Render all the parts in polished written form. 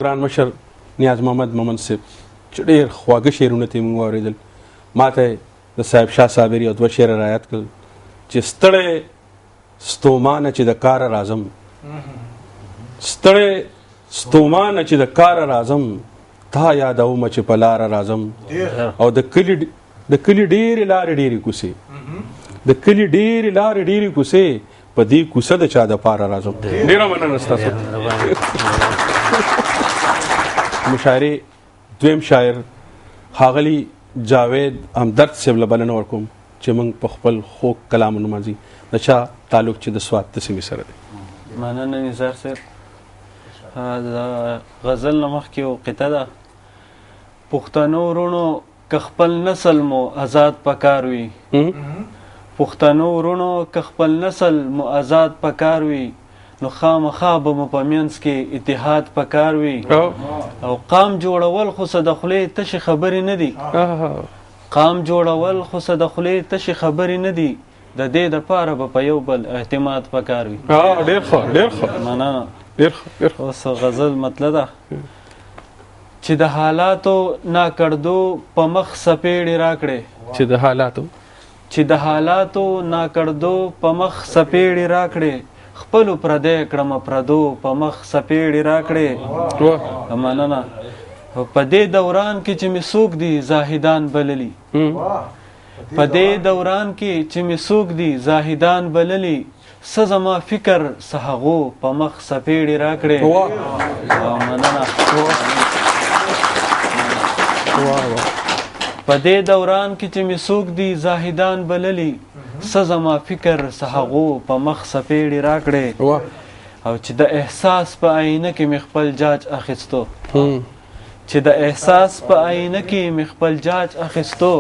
ګران مشر نیاز محمد مومند صاحب چې ډېر خواږه شعرونه ترې موږ واورېدل. ما ته د صاحب شاه صابري یو دوه شعره رایاد کړل چې ستړی ستومانه چې د کاره راځم، ستړی ستومانه چې د کاره راځم، تا یادومه چې په لاره راځم. او د کلي ډېرې لارې ډېرې کوڅې، د کلي ډېرې لارې ډېرې کوڅې، په دې کوڅه د چا د پاره راځم. ډېره مننه ستاسو. مشاعرې دویم شاعر ښاغلي جاوید همدرد صاحب له بلنه ورکوم چې موږ په خپل خوږ کلام ونمانځي. د چا تعلق چې د سوات د سیمې سره دی. مننه نثار صاحب. د غزل نه مخکې یو قطعه ده: پښتنو وروڼو که خپل نسل مو آزاد پکار وي، پښتنو وروڼو که خپل نسل مو آزاد پکار وي، نو خامخا به مو په منځ کې اتحاد پکار وي. او قام جوړول خو څه د خولې تشې خبرې نه دي، قام جوړول خو څه د خولې تشې خبرې نه دي، د دې دپاره به په یو بل اعتماد پکار وي. ډېر ښه ډېر ښه مننه. ډېر اوس غزل مطلب ده چې د حالاتو ناکړدو په مخ سپېړې راکړې، چې د حالاتو ناکړدو په مخ سپېړې راکړې، خپلو پردی کړمه پردو په مخ سپېړې راکړې. مننه. په دې دوران کې چې مې څوک دي زاهدان بللي، په دې دوران کې چې مې څوک دي زاهدان بللي، څه زما فکر څه هغو په مخ سپېړې راکړې. مننه. په دې دوران کې چې مې څوک دي زاهدان بللي، څه زما فکر څه هغو په مخ سپېړې راکړې. او چې د احساس په آینه کې مې خپل جاج اخیستو، چې د احساس په آینه کې مې خپل جاج اخیستو،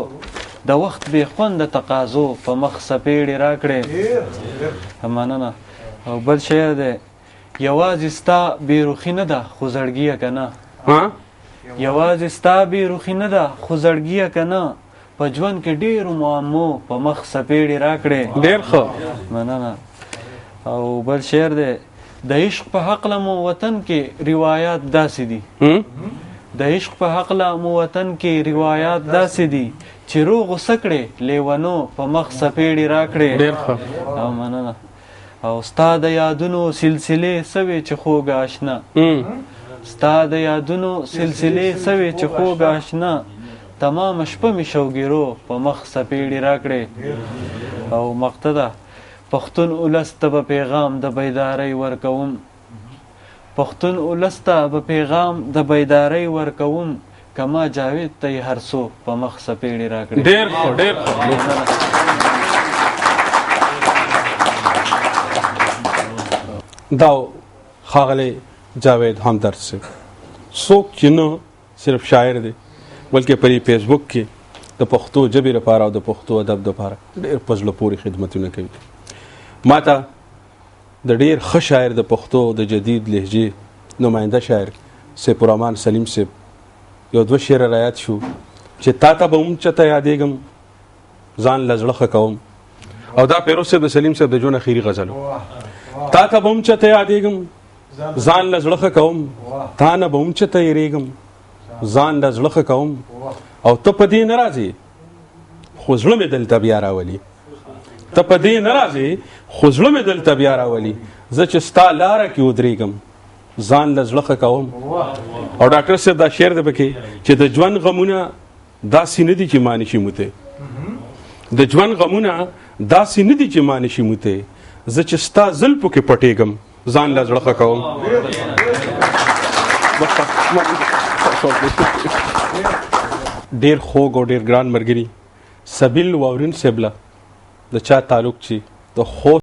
د وخت بې خونده تقاضو په مخ سپېړې راکړې. مننه. او بل شعر دی: یوازې ستا بېروخي نه ده خو زړګیه که نه، یوازې ستا بېروخي نه ده خو زړګیه که نه، په ژوند کې ډېرو معمو په مخ سپېړې راکړې. ډېر ښه. مننه. او بل شعر دی: د عشق په هکله مو وطن کې روایات داسې دي، د عشق په هکله مو وطن کې روایات داسې دي، چې روغ غوسه کړې لیونو په مخ سپېړې راکړې. ډېر ښه. او مننه. او ستا د یادونو سلسلې سوې چې خوږه اشنا، ستا د یادونو سلسلې سوې چې خوږه اشنا، تمام شپه مې شوګیرو په مخ سپېړې راکړې. او مقطع ده: پښتون اولس ته به پیغام د بیدارۍ ورکوم، پښتون اولس ته به پیغام د بیدارۍ ورکوم، کما جاوید ته یې هر څو په مخ سپېړې راکړې. ډېر ښه ډېر ښه. دا ښاغلی جاوید همدرد صاحب څوک چې نه صرف شاعر دی بلکې په فیسبوک کې د پښتو ژبې لپاره او د پښتو ادب لپاره ډېر په زړه پورې خدمتونه کوي. ما ته د ډېر ښه شاعر د پښتو د جدید لهجې نماینده شاعر سیف الرحمن سلیم صاحب یو دوه شعره رایاد شو چې تا ته به هم چته یادېږم ځان له زړه ښه کوم. او دا پیروز صاحب د سلیم صاحب د ژوند اخري غزل و: تا ته به هم چته یادېږم ځان له زړه ښه کوم، تا نه به هم چته یېرېږم ځان له زړه ښه کوم، او ته په دې نه راځې خو زړه مې دلته بیا راولي، ته په دې نه راځې خو زړه مې دلته بیا راولي، زه چې ستا لاره کې ودرېږم ځان له زړه ښه کوم. او ډاکټر صاحب دا شعر دی پکې چې د ژوند غمونه داسې نه دي چې ما نشي موتی، د ژوند غمونه داسې نه دي چې ما نشي موتی، زه چې ستا زلفو کې پټېږم ځان له زړه ښه کوم. ډېر خوږ او ډېر ګران ملګري سبیل واورین صاحب له د چا تعلق چې د خوست